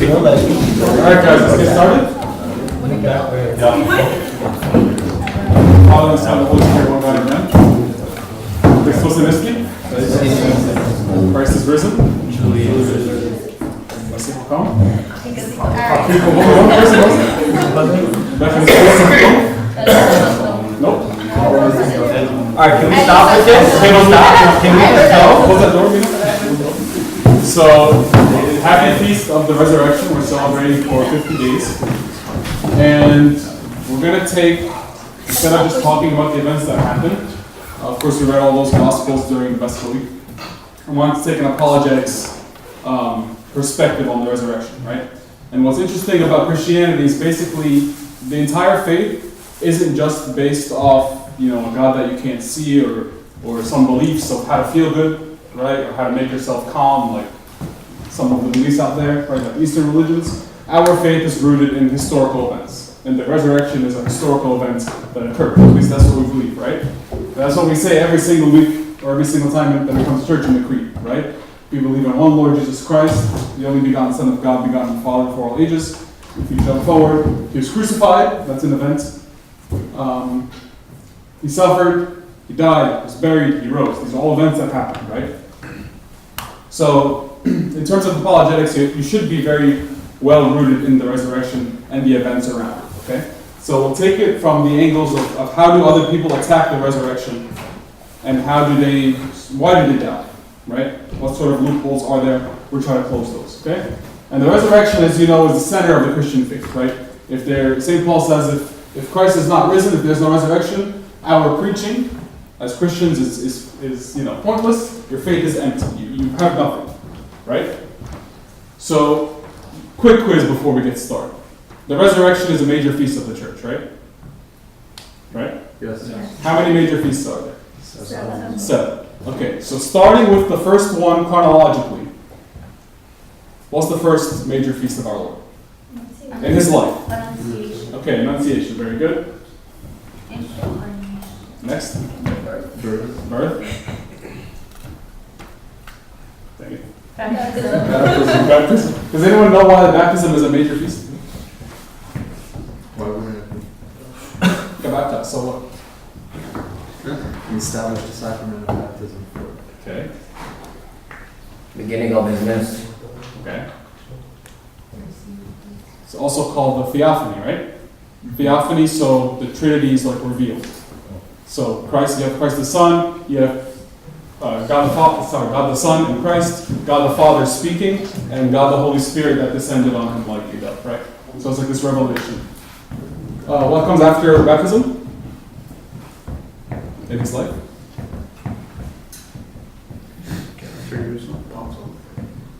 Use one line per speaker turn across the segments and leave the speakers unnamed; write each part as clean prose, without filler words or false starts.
Alright guys, let's get started. Father, Son, and Holy Spirit, one God, amen. Christos Aniski. Christ is risen. Let's see, come. One person. Nope.
Alright, can we stop with this? Can we stop? Can we just go?
Close that door, Mena. So, happy Feast of the Resurrection. We're celebrating for 50 days. And we're going to take, instead of just talking about the events that happened, of course we read all those Gospels during the Festival Week, I want to take an apologetics perspective on the resurrection, right? And what's interesting about Christianity is basically the entire faith isn't just based off, a God that you can't see or some beliefs of how to feel good, right? Or how to make yourself calm, like some of the beliefs out there, right? Like Eastern religions. Our faith is rooted in historical events. And the resurrection is a historical event that occurred. At least that's what we believe, right? That's what we say every single week or every single time that we come to church in the creed, right? We believe in one Lord Jesus Christ, the only begotten Son of God, begotten the Father for all ages. If you jump forward, he was crucified, that's an event. He suffered, he died, he was buried, he rose. These are all events that happened, right? So, in terms of apologetics, you should be very well rooted in the resurrection and the events around it, okay? So we'll take it from the angles of how do other people attack the resurrection and why do they die, right? What sort of loopholes are there? We're trying to close those, okay? And the resurrection, as you know, is the center of the Christian faith, right? St. Paul says if Christ is not risen, if there's no resurrection, our preaching as Christians is pointless. Your faith is empty. You have nothing, right? So, quick quiz before we get started. The resurrection is a major feast of the church, right? Right?
Yes.
How many major feasts are there?
7.
7. Okay, so starting with the first one chronologically, what's the first major feast of our Lord? In his life?
Annunciation.
Okay, Annunciation, very good. Next? Birth. Thank you. Baptism. Does anyone know why the baptism is a major feast?
Why would it
Get baptized, so what?
be? Established the sacrament of baptism.
Okay.
Beginning of his ministry.
Okay. It's also called the theophany, right? Theophany, so the Trinity is like revealed. So you have Christ the Son, you have God the Son and Christ, God the Father speaking, and God the Holy Spirit that descended on him like a dove, right? So it's like this revelation. What comes after baptism? In his life?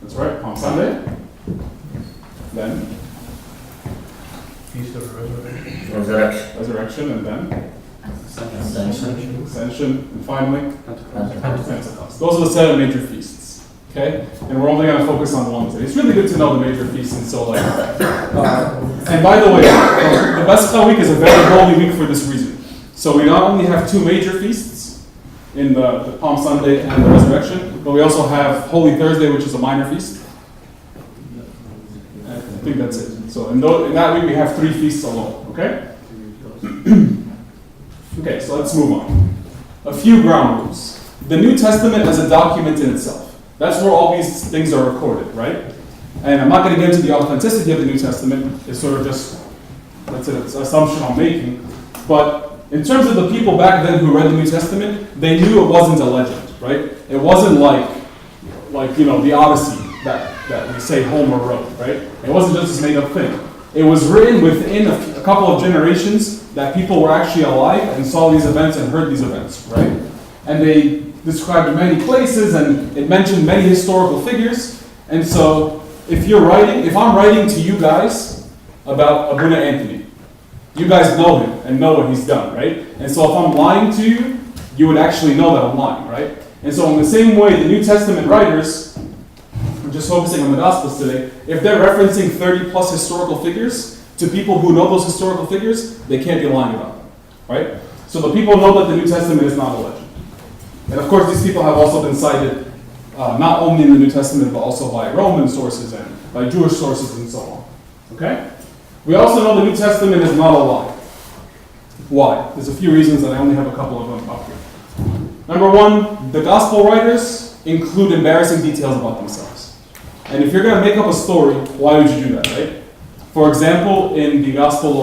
That's right, Palm Sunday. Then
Feast of the
Resurrection.
Resurrection, and then
Ascension.
Ascension, and finally Pentecost. Those are the 7 major feasts. Okay, and we're only going to focus on one today. It's really good to know the major feasts, and so and by the way, the Paschal week is a very holy week for this reason. So we not only have 2 major feasts in the Palm Sunday and the Resurrection, but we also have Holy Thursday, which is a minor feast. I think that's it. So in that week we have 3 feasts alone. Okay. Okay, so let's move on. A few ground rules. The New Testament as a document in itself. That's where all these things are recorded, right? And I'm not going to get into the authenticity of the New Testament. It's sort of just, that's an assumption I'm making. But in terms of the people back then who read the New Testament, they knew it wasn't a legend, right? It wasn't like the Odyssey that we say Homer wrote, right? It wasn't just this made-up thing. It was written within a couple of generations that people were actually alive and saw these events and heard these events, right? And they described many places and it mentioned many historical figures. And so if I'm writing to you guys about Abuna Anthony, you guys know him and know what he's done, right? And so if I'm lying to you, you would actually know that I'm lying, right? And so in the same way, the New Testament writers, I'm just focusing on the Gospels today, if they're referencing 30 plus historical figures, to people who know those historical figures, they can't be lying about them, right? So the people know that the New Testament is not a legend. And of course, these people have also been cited not only in the New Testament, but also by Roman sources and by Jewish sources and so on. Okay? We also know the New Testament is not a lie. Why? There's a few reasons, and I only have a couple of them up here. Number one, the gospel writers include embarrassing details about themselves. And if you're going to make up a story, why would you do that, right? For example, in the Gospel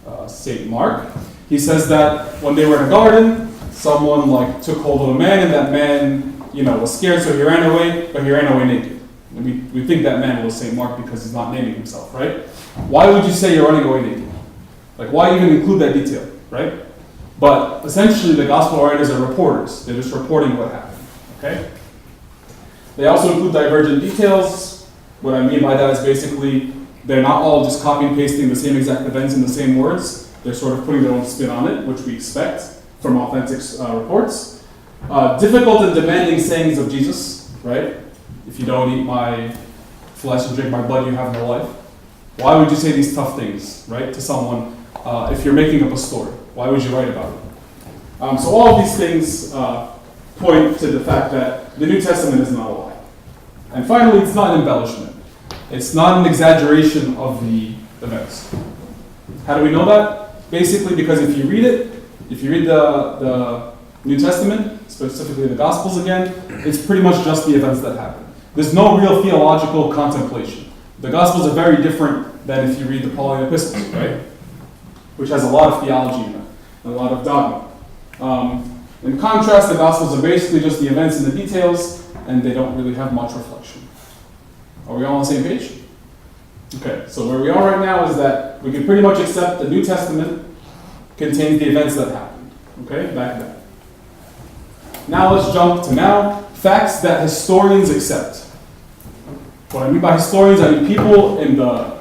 of St. Mark, he says that when they were in a garden, someone took hold of a man, and that man, was scared, so he ran away, but he ran away naked. And we think that man was St. Mark because he's not naming himself, right? Why would you say you're running away naked? Why even include that detail, right? But essentially, the gospel writers are reporters. They're just reporting what happened, okay? They also include divergent details. What I mean by that is basically, they're not all just copy and pasting the same exact events in the same words. They're sort of putting their own spin on it, which we expect from authentic reports. Difficult and demanding sayings of Jesus, right? If you don't eat my flesh and drink my blood, you have no life. Why would you say these tough things, right, to someone if you're making up a story? Why would you write about it? So all of these things point to the fact that the New Testament is not a lie. And finally, it's not an embellishment. It's not an exaggeration of the events. How do we know that? Basically, because if you read the New Testament, specifically the Gospels again, it's pretty much just the events that happen. There's no real theological contemplation. The Gospels are very different than if you read the Pauline epistles, right? Which has a lot of theology in it, and a lot of dogma. In contrast, the Gospels are basically just the events and the details, and they don't really have much reflection. Are we all on the same page? Okay, so where we are right now is that we can pretty much accept the New Testament contains the events that happened. Okay, back then. Now let's jump to now. Facts that historians accept. What I mean by historians, I mean people in the,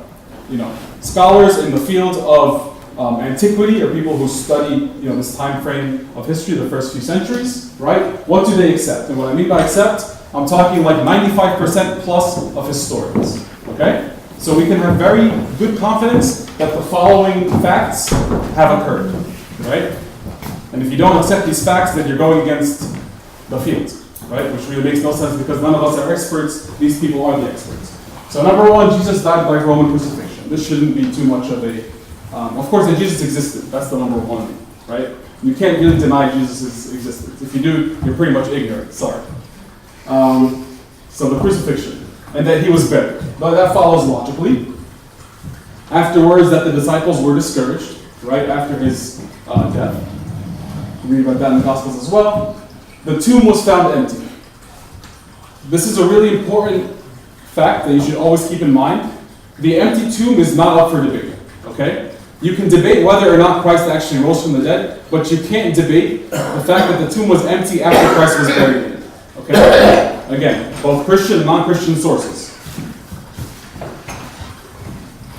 scholars in the field of antiquity, or people who study, this time frame of history, the first few centuries, right? What do they accept? And what I mean by accept, I'm talking 95% plus of historians, okay? So we can have very good confidence that the following facts have occurred, right? And if you don't accept these facts, then you're going against the field, right? Which really makes no sense because none of us are experts. These people are the experts. So number one, Jesus died by Roman crucifixion. This shouldn't be too much of a... of course, that Jesus existed. That's the number one thing, right? You can't really deny Jesus' existence. If you do, you're pretty much ignorant. Sorry. So the crucifixion, and that he was buried. But that follows logically. Afterwards, that the disciples were discouraged, right, after his death. We read about that in the Gospels as well. The tomb was found empty. This is a really important fact that you should always keep in mind. The empty tomb is not up for debate, okay? You can debate whether or not Christ actually rose from the dead, but you can't debate the fact that the tomb was empty after Christ was buried in it, okay? Again, both Christian and non-Christian sources.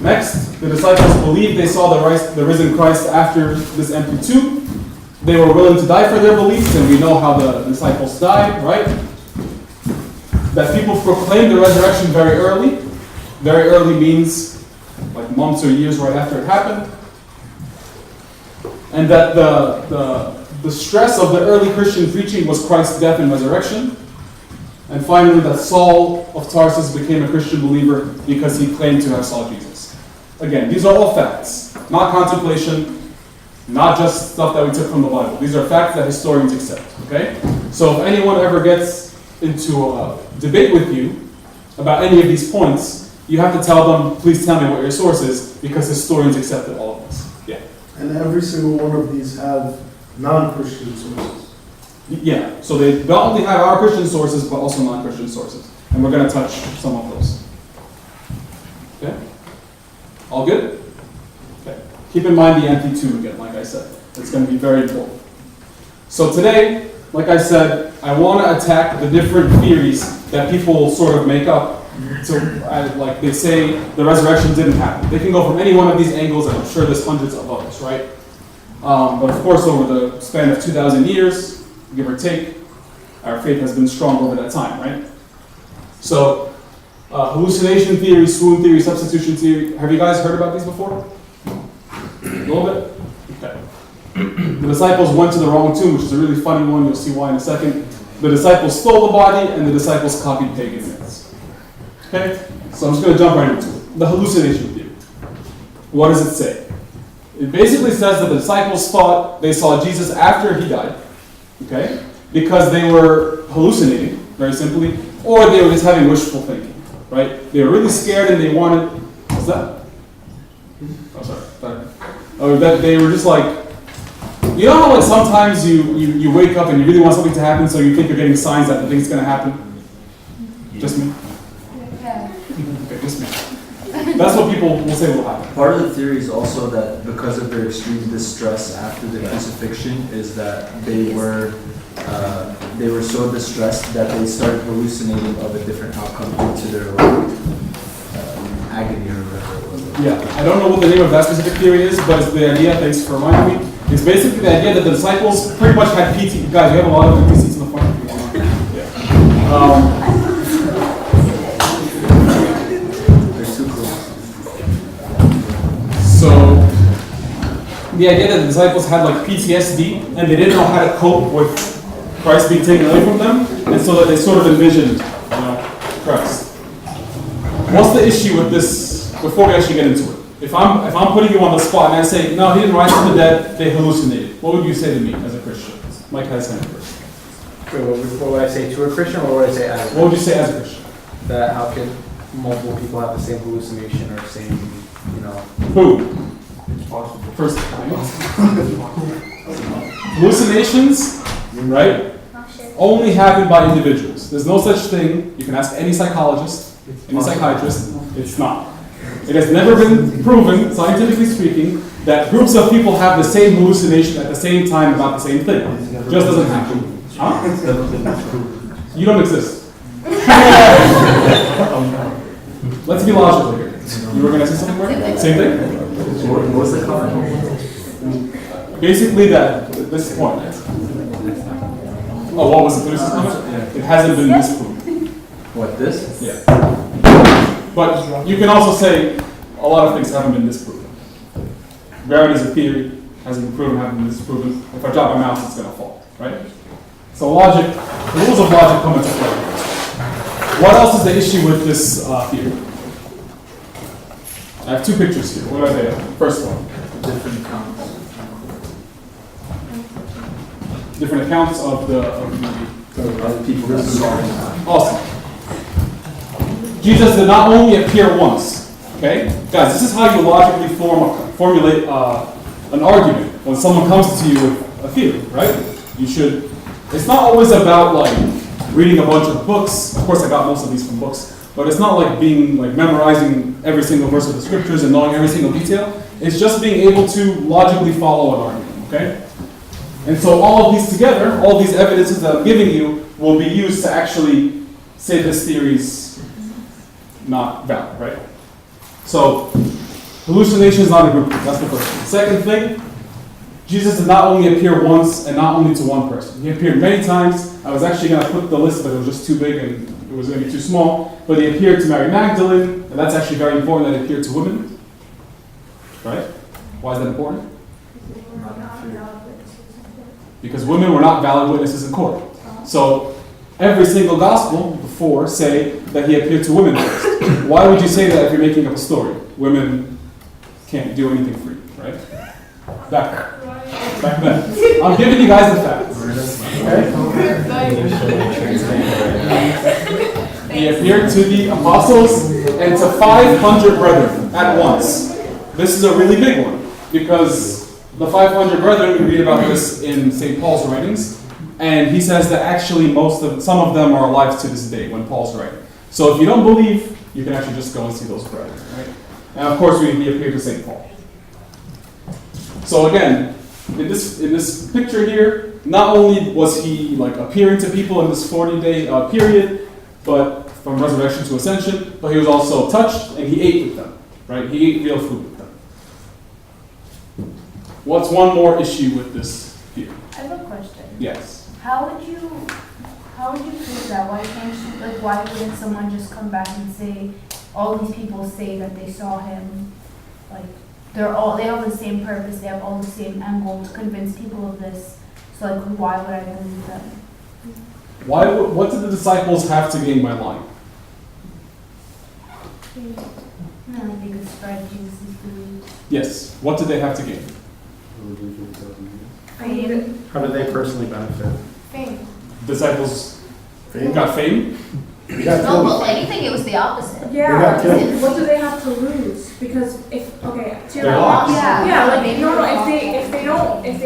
Next, the disciples believed they saw the risen Christ after this empty tomb. They were willing to die for their beliefs, and we know how the disciples died, right? That people proclaimed the resurrection very early. Very early means months or years right after it happened. And that the stress of the early Christian preaching was Christ's death and resurrection. And finally, that Saul of Tarsus became a Christian believer because he claimed to have saw Jesus. Again, these are all facts, not contemplation, not just stuff that we took from the Bible. These are facts that historians accept, okay? So if anyone ever gets into a debate with you about any of these points, you have to tell them, please tell me what your source is, because historians accepted all of this. Yeah.
And every single one of these have non-Christian sources.
Yeah, so they not only have our Christian sources, but also non-Christian sources. And we're going to touch some of those. Okay? All good? Okay. Keep in mind the empty tomb again, like I said. It's going to be very important. So today, like I said, I want to attack the different theories that people sort of make up. So, like they say, the resurrection didn't happen. They can go from any one of these angles, and I'm sure there's hundreds of others, right? But of course, over the span of 2,000 years, give or take, our faith has been strong over that time, right? So, hallucination theory, swoon theory, substitution theory. Have you guys heard about these before? A little bit? Okay. The disciples went to the wrong tomb, which is a really funny one. You'll see why in a second. The disciples stole the body, and the disciples copied pagan myths. Okay? So I'm just going to jump right into it. The hallucination theory. What does it say? It basically says that the disciples thought they saw Jesus after he died, okay? Because they were hallucinating, very simply, or they were just having wishful thinking, right? They were really scared and they wanted, what's that? Oh, sorry. Oh, that they were just like, you know how like sometimes you wake up and you really want something to happen, so you think you're getting signs that the thing's going to happen? Just me?
Yeah.
Okay, just me. That's what people will say will happen.
Part of the theory is also that because of their extreme distress after the crucifixion, is that they were so distressed that they started hallucinating of a different outcome due to their agony or whatever it was.
Yeah, I don't know what the name of that specific theory is, but it's the idea, thanks for reminding me, it's basically the idea that the disciples pretty much had PT. Guys, we have a lot of empty seats in the front. Yeah.
They're too close.
So, the idea that the disciples had like PTSD and they didn't know how to cope with Christ being taken away from them, and so that they sort of envisioned, Christ. What's the issue with this? Before we actually get into it, if I'm putting you on the spot and I say no, he didn't rise from the dead, they hallucinated. What would you say to me as a Christian? Mike has hand first.
What would I say to a Christian, or what would I say as a
What would you say as a Christian?
That how could multiple people have the same hallucination or same,
Who? First time. Hallucinations, right? Only happen by individuals. There's no such thing. You can ask any psychologist, any psychiatrist. It's not. It has never been proven, scientifically speaking, that groups of people have the same hallucination at the same time about the same thing. It just doesn't happen. Huh? You don't exist. Let's be logical here. You were going to say something more? Same thing?
What was the comment?
Basically that, this point. Oh, what was the producer's comment? It hasn't been disproven.
What, this?
Yeah. But you can also say a lot of things haven't been disproven. Gravity is a theory, hasn't been proven, haven't been disproven. If I drop my mouse, it's going to fall, right? So logic, the rules of logic come into play. What else is the issue with this theory? I have two pictures here. What are they? First one.
Different accounts.
Different accounts of the
People that saw him.
Awesome. Jesus did not only appear once. Okay, guys, this is how you logically formulate an argument when someone comes to you with a theory, right? You should. It's not always about like reading a bunch of books. Of course, I got most of these from books, but it's not like being like memorizing every single verse of the scriptures and knowing every single detail. It's just being able to logically follow an argument. Okay. And so all of these together, all these evidences that I'm giving you, will be used to actually say this theory's not valid, right? So, hallucination is not a group. That's the first thing. Second thing, Jesus did not only appear once and not only to one person. He appeared many times. I was actually going to put the list, but it was just too big and it was going to be too small. But he appeared to Mary Magdalene, and that's actually very important that he appeared to women. Right? Why is that important? Because women were not valid witnesses in court. So every single gospel before say that he appeared to women first. Why would you say that if you're making up a story? Women can't do anything free, right? Back then. I'm giving you guys the facts. Okay? He appeared to the apostles and to 500 brethren at once. This is a really big one because the 500 brethren, we read about this in St. Paul's writings, and he says that actually some of them are alive to this day when Paul's writing. So if you don't believe, you can actually just go and see those brethren, right? And of course, he appeared to St. Paul. So again, in this picture here, not only was he like appearing to people in this 40-day period, but from resurrection to ascension, but he was also touched and he ate with them, right? He ate real food with them. What's one more issue with this theory?
I have a question.
Yes.
How would you prove that? Why can't you, like, why wouldn't someone just come back and say, all these people say that they saw him, like, they have the same purpose, they have all the same end goal to convince people of this, so like, why would I believe them?
What did the disciples have to gain by lying?
No, they could spread Jesus' belief.
Yes. What did they have to gain?
Fame.
How do they personally benefit?
Fame.
Disciples
Fame?
got fame.
They got
No,
killed.
well, anything, it was the opposite.
They got killed.
What do they have to lose? Because if, okay, to your
Their lives.
yeah, like, no, if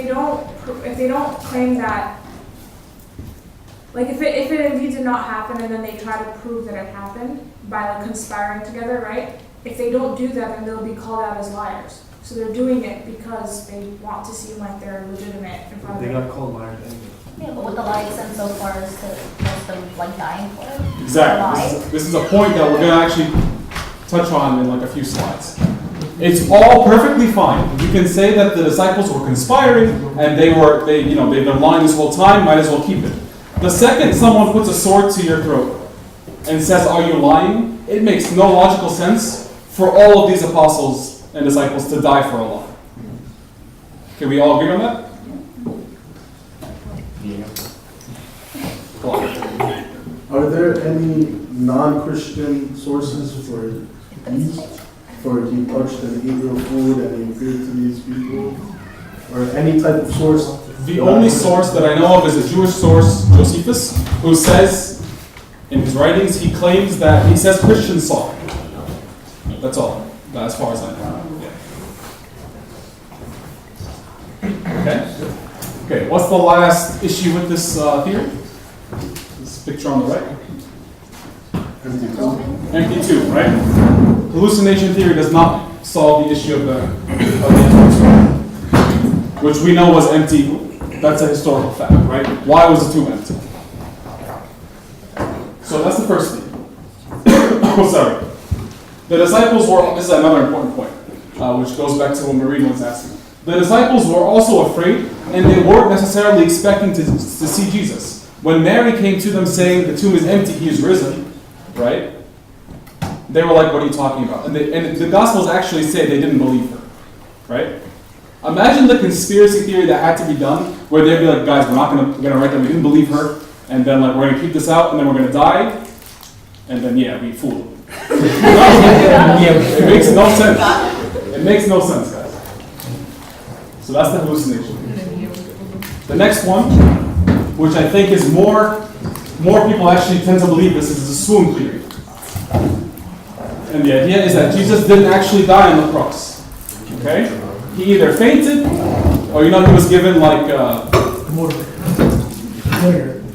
they don't claim that, like, if it indeed did not happen and then they try to prove that it happened by, like, conspiring together, right? If they don't do that, then they'll be called out as liars. So they're doing it because they want to seem like they're legitimate in front of
They
them.
got called liars anyway.
Yeah, but what the lie extent so far is to most of them like dying for it.
Exactly. This is a point that we're going to actually touch on in like a few slides. It's all perfectly fine. You can say that the disciples were conspiring and they've been lying this whole time, might as well keep it. The second someone puts a sword to your throat and says, "Are you lying?" it makes no logical sense for all of these apostles and disciples to die for a lie. Can we all agree on that? Go on.
Are there any non-Christian sources for these? For he touched and ate real food and he appeared to these people? Or any type of source?
The only source that I know of is a Jewish source, Josephus, who says in his writings, he claims that he says Christians saw him. That's all, as far as I know. Yeah. Okay? Okay, what's the last issue with this theory? This picture on the right?
Empty tomb.
Empty tomb, right? Hallucination theory does not solve the issue of the empty tomb, which we know was empty. That's a historical fact, right? Why was the tomb empty? So that's the first thing. Oh, sorry. The disciples were, this is another important point, which goes back to what Marina was asking. The disciples were also afraid, and they weren't necessarily expecting to see Jesus. When Mary came to them saying, "The tomb is empty, he is risen," right? They were like, "What are you talking about?" And the Gospels actually say they didn't believe her, right? Imagine the conspiracy theory that had to be done, where they'd be like, "Guys, we're gonna write that we didn't believe her, and then like we're gonna keep this out, and then we're gonna die, and then yeah, we fooled them." It makes no sense. It makes no sense, guys. So that's the hallucination. The next one, which I think is more people actually tend to believe this, is the swoon theory. And the idea is that Jesus didn't actually die on the cross. Okay? He either fainted, or he was given like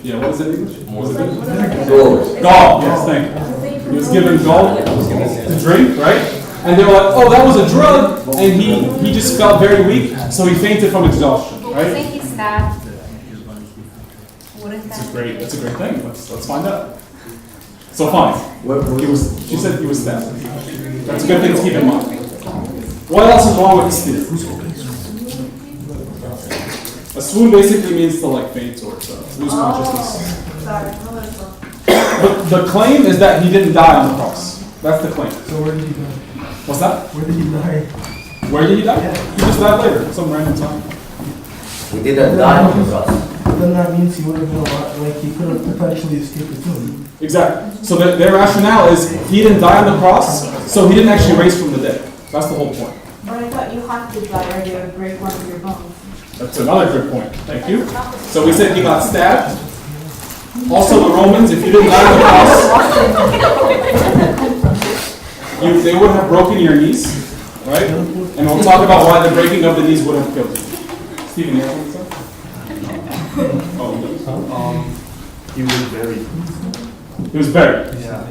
yeah, what is it in English? What is it? Gall, yes, thank you. He was given gall to drink, right? And they were like, "Oh, that was a drug," and he just felt very weak, so he fainted from exhaustion,
But
right?
wasn't he stabbed? Wouldn't
It's
that?
a great thing. Let's find out. So fine. She said he was stabbed. That's a good thing to keep in mind. What else is wrong with this theory? A swoon basically means to like faint or to lose consciousness. But the claim is that he didn't die on the cross. That's the claim.
So where did he die?
What's that?
Where did he die?
Where did he die? He just died later, some random time.
He didn't die on the cross.
But then that means he would have been alive, like he could have potentially escaped the tomb.
Exactly. So their rationale is he didn't die on the cross, so he didn't actually raise from the dead. That's the whole point.
But I thought you have to die or they would break one of your bones.
That's another good point. Thank you. So we said he got stabbed. Also, the Romans, if you didn't die on the cross, they would have broken your knees, right? And we'll talk about why the breaking of the knees would have killed you. Stephen, you have something to say?
He was buried.
He was buried.
Yeah.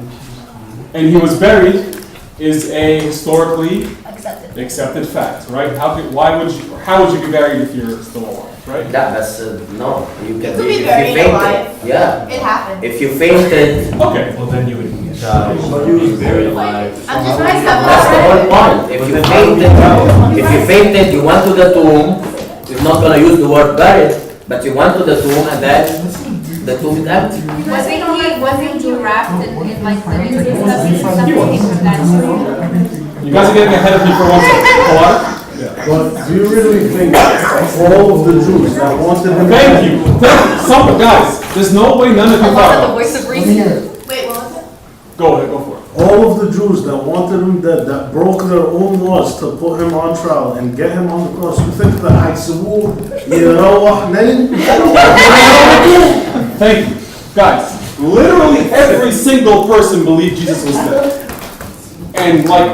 And he was buried is a historically
Accepted.
accepted fact, right? How would you be buried if you're still alive, right?
That's no. You can
You could be
if you
buried
fainted.
alive.
Yeah.
It happened.
If you fainted,
Okay.
Well, then you would die.
But you was
buried alive.
I'm just nice to have
that's the whole point. If you fainted, you went to the tomb. You're not gonna use the word buried, but you went to the tomb and then the tomb is empty.
Wasn't he wrapped in like linen and stuff? Something from that story?
You guys are getting ahead of me for one second. What?
But do you really think all of the Jews that wanted him?
Thank you. Some guys, there's no way none of you
The
thought about
voice
this.
of
Let me
reason.
hear it.
Wait, what was it?
Go ahead, go for it.
All all of the Jews that wanted him dead, that broke their own laws to put him on trial and get him on the cross, you think that هيسيبوه يروح نايم؟
Thank you. Guys, literally every single person believed Jesus was dead. And like,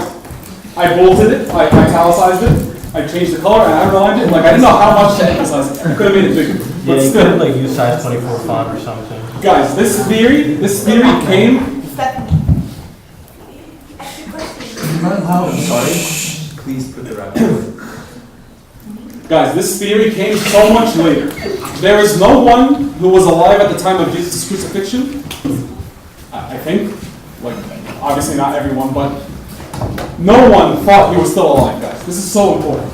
I bolted it, I italicized it, I changed the color, and I underlined it. Like, I didn't know how much to emphasize it. I could have made it bigger.
Yeah,
But
you
still.
could like use size 24 font or something.
Guys, this theory came.
Sorry? Please put the rapper.
Guys, this theory came so much later. There is no one who was alive at the time of Jesus' crucifixion. I think. Like, obviously not everyone, but no one thought he was still alive, guys. This is so important.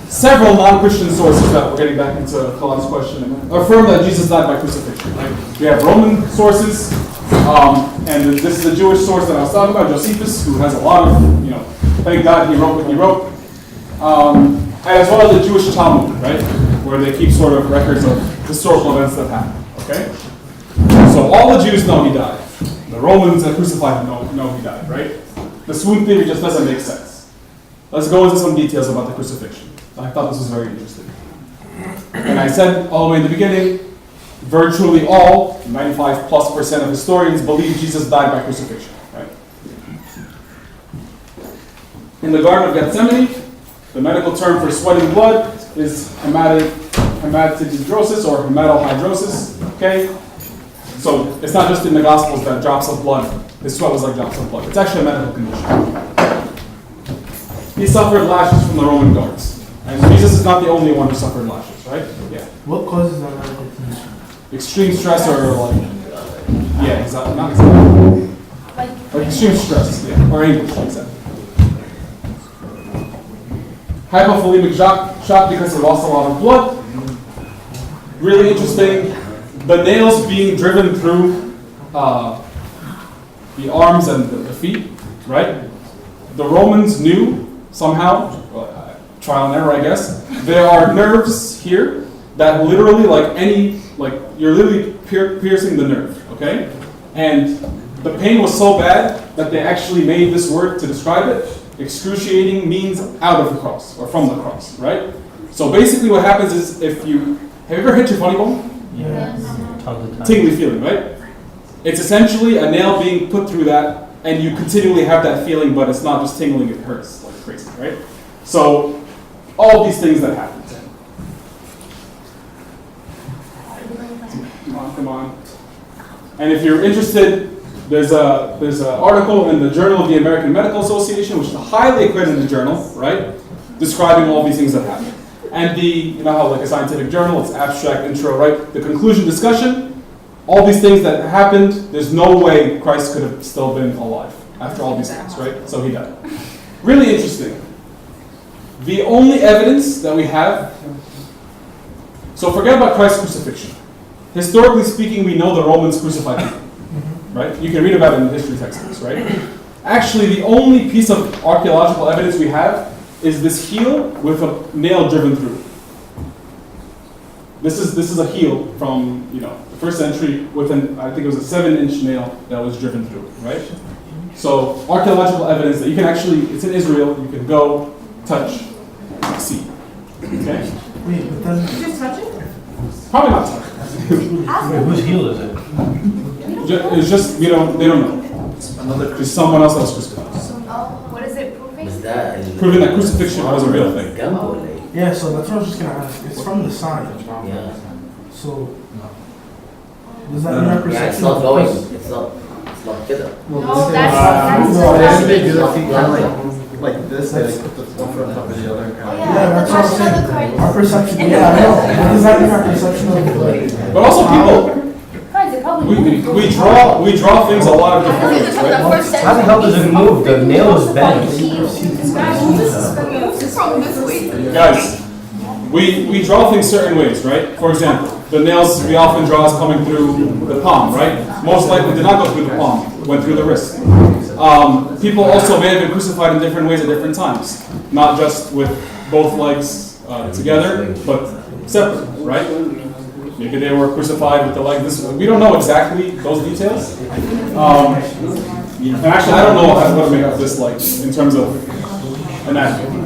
Several non-Christian sources that we're getting back into Khalad's question affirm that Jesus died by crucifixion. Right? We have Roman sources, and this is a Jewish source that I was talking about, Josephus, who has a lot of, thank God he wrote what he wrote. As well as the Jewish Talmud, right? Where they keep sort of records of historical events that happened. Okay? So all the Jews know he died. The Romans that crucified him know he died, right? The swoon theory just doesn't make sense. Let's go into some details about the crucifixion. I thought this was very interesting. And I said all the way in the beginning, virtually all, 95+% of historians believe Jesus died by crucifixion, right? In the Garden of Gethsemane, the medical term for sweating blood is hematidrosis or hematohydrosis, okay? So it's not just in the Gospels that drops of blood, his sweat was like drops of blood. It's actually a medical condition. He suffered lashes from the Roman guards. And Jesus is not the only one who suffered lashes, right? Yeah.
What causes that medical condition?
Extreme stress or not exactly. Like extreme stress, yeah. Or anguish, exactly. Hypovolemic shock because he lost a lot of blood. Really interesting. The nails being driven through the arms and the feet, right? The Romans knew somehow, trial and error I guess, there are nerves here that literally you're literally piercing the nerve, okay? And the pain was so bad that they actually made this word to describe it. Excruciating means out of the cross, or from the cross, right? So basically what happens is have you ever hit your funny bone?
Yes. Tons of times.
Tingly feeling, right? It's essentially a nail being put through that, and you continually have that feeling, but it's not just tingling, it hurts like crazy, right? So, all these things that happen. Come on. And if you're interested, there's an article in the Journal of the American Medical Association, which is a highly accredited journal, right? Describing all these things that happen. And you know how like a scientific journal, it's abstract, intro, right? The conclusion discussion, all these things that happened, there's no way Christ could have still been alive after all these things, right? So he died. Really interesting. The only evidence that we have, so forget about Christ's crucifixion. Historically speaking, we know the Romans crucified people, right? You can read about it in the history textbooks, right? Actually, the only piece of archaeological evidence we have is this heel with a nail driven through. This is a heel from the first century with I think it was a 7-inch nail that was driven through, right? So archaeological evidence that you can actually, it's in Israel, you can go, touch, see. Okay?
Wait, but then...
You just touch it?
Probably not touch.
Wait, whose heel is it?
It's just, they don't know. There's someone else that was crucified.
What is it proving?
Proving that crucifixion was a real thing.
Yeah, so that's what I was just gonna ask. It's from the side.
Yeah.
So, does that mean our perception?
Yeah, it's not going. It's not killer.
No, that's
Like this, they like put the one on top of the other.
Yeah, that's what I'm saying. Our perception, yeah, I know. What does that mean our perception of
But also people,
Guys, it probably
we draw things a lot of different ways, right?
How the hell does it move? The nail is bent.
Guys, we draw things certain ways, right? For example, the nails we often draw is coming through the palm, right? Most likely did not go through the palm, went through the wrist. People also may have been crucified in different ways at different times, not just with both legs together, but separate, right? Maybe they were crucified with the leg this way. We don't know exactly those details. And actually, I don't know what to make of this like in terms of anatomy.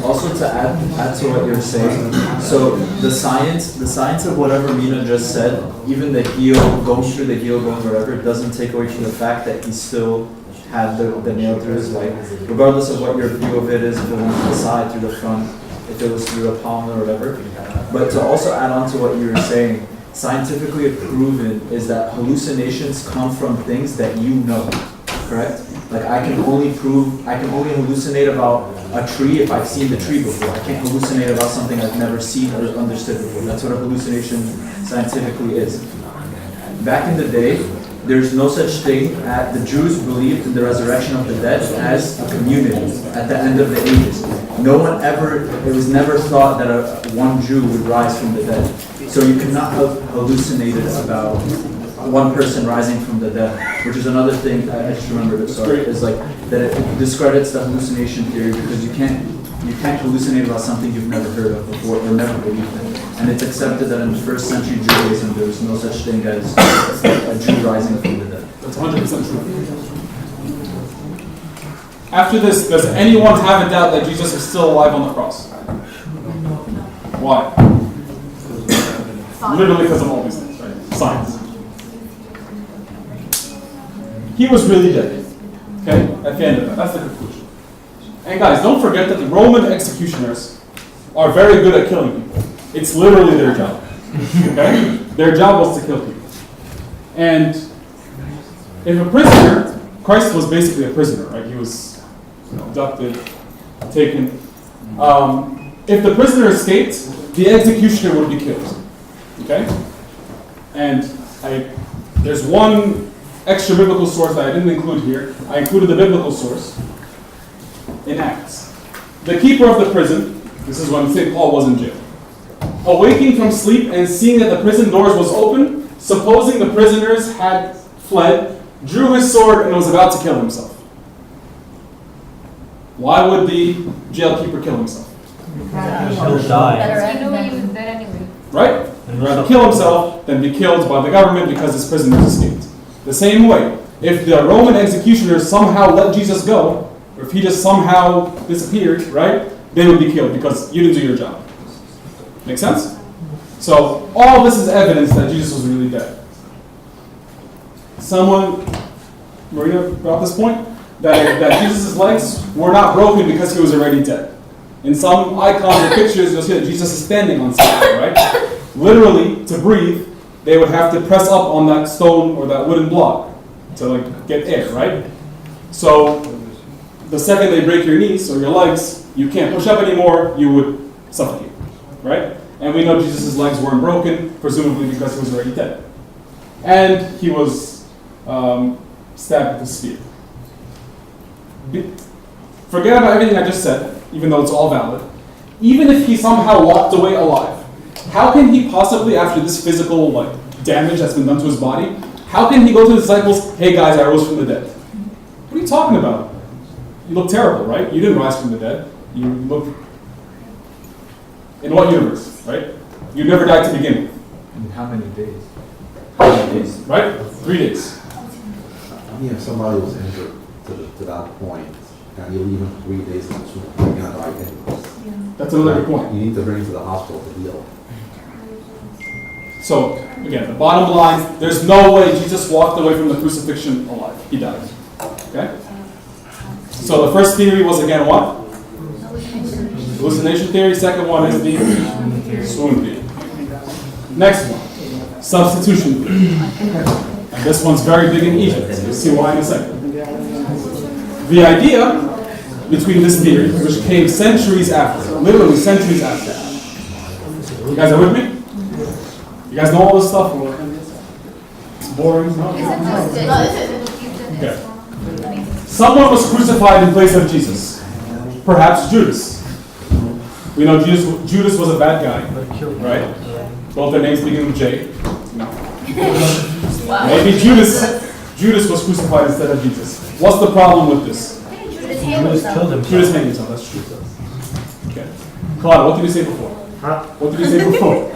Also to add to what you're saying, so the science of whatever Mena just said, even the heel, going through the heel, going wherever, doesn't take away from the fact that he still had the nail through his leg, regardless of what your view of it is, if it went through the side, through the front, if it was through the palm or whatever. But to also add on to what you were saying, scientifically proven is that hallucinations come from things that you know, correct? Like I can only hallucinate about a tree if I've seen the tree before. I can't hallucinate about something I've never seen or understood before. That's what a hallucination scientifically is. Back in the day, there's no such thing as, the Jews believed in the resurrection of the dead as a community at the end of the ages. It was never thought that one Jew would rise from the dead. So you cannot have hallucinated about one person rising from the dead, which is another thing I just remembered it, sorry, is like that it discredits the hallucination theory because you can't hallucinate about something you've never heard of before or never believed in. And it's accepted that in the first century Judaism there was no such thing as a Jew rising from the dead.
That's 100% true. After this, does anyone have a doubt that Jesus is still alive on the cross? Why? Literally because of all these things, right? Science. He was really dead. Okay? At the end of that. That's the conclusion. And guys, don't forget that the Roman executioners are very good at killing people. It's literally their job. Okay? Their job was to kill people. And if a prisoner, Christ was basically a prisoner, right? He was abducted, taken. If the prisoner escaped, the executioner would be killed. Okay? And there's one extra biblical source that I didn't include here. I included the biblical source in Acts. The keeper of the prison, this is when St. Paul was in jail, awaking from sleep and seeing that the prison doors was open, supposing the prisoners had fled, drew his sword and was about to kill himself. Why would the jailkeeper kill himself?
He'll die.
He knew he was dead anyway.
Right? Rather kill himself than be killed by the government because his prisoners escaped. The same way, if the Roman executioners somehow let Jesus go, or if he just somehow disappeared, right, they would be killed because you didn't do your job. Make sense? So all this is evidence that Jesus was really dead. Maria brought this point, that Jesus' legs were not broken because he was already dead. In some icons or pictures, you'll see that Jesus is standing on something, right? Literally, to breathe, they would have to press up on that stone or that wooden block to get air, right? So the second they break your knees or your legs, you can't push up anymore, you would suffocate, right? And we know Jesus' legs weren't broken, presumably because he was already dead. And he was stabbed with a spear. Forget about everything I just said, even though it's all valid. Even if he somehow walked away alive, how can he possibly, after this physical damage that's been done to his body, how can he go to the disciples, hey guys, I rose from the dead? What are you talking about? You look terrible, right? You didn't rise from the dead. You look... In what universe, right? You never died to begin with.
In how many days?
Right? 3 days.
If somebody was injured to that point, and you leave him 3 days in the tomb, you're going to die anyways.
That's another good point.
You need to bring him to the hospital to heal.
So, again, the bottom line, there's no way Jesus walked away from the crucifixion alive. He died. Okay? So the first theory was, again, what? Hallucination theory. Second one is the swoon theory. Next one, substitution theory. And this one's very big in Egypt. You'll see why in a second. The idea between this theory, which came centuries after, literally centuries after. You guys are with me? You guys know all this stuff? It's boring. No? Okay. Someone was crucified in place of Jesus. Perhaps Judas. We know Judas was a bad guy, right? Both their names begin with J. No. Maybe Judas was crucified instead of Jesus. What's the problem with this?
Judas killed himself.
Judas hanged himself, that's true. Okay. Claude, what did you say before?
Huh?
What did you say before?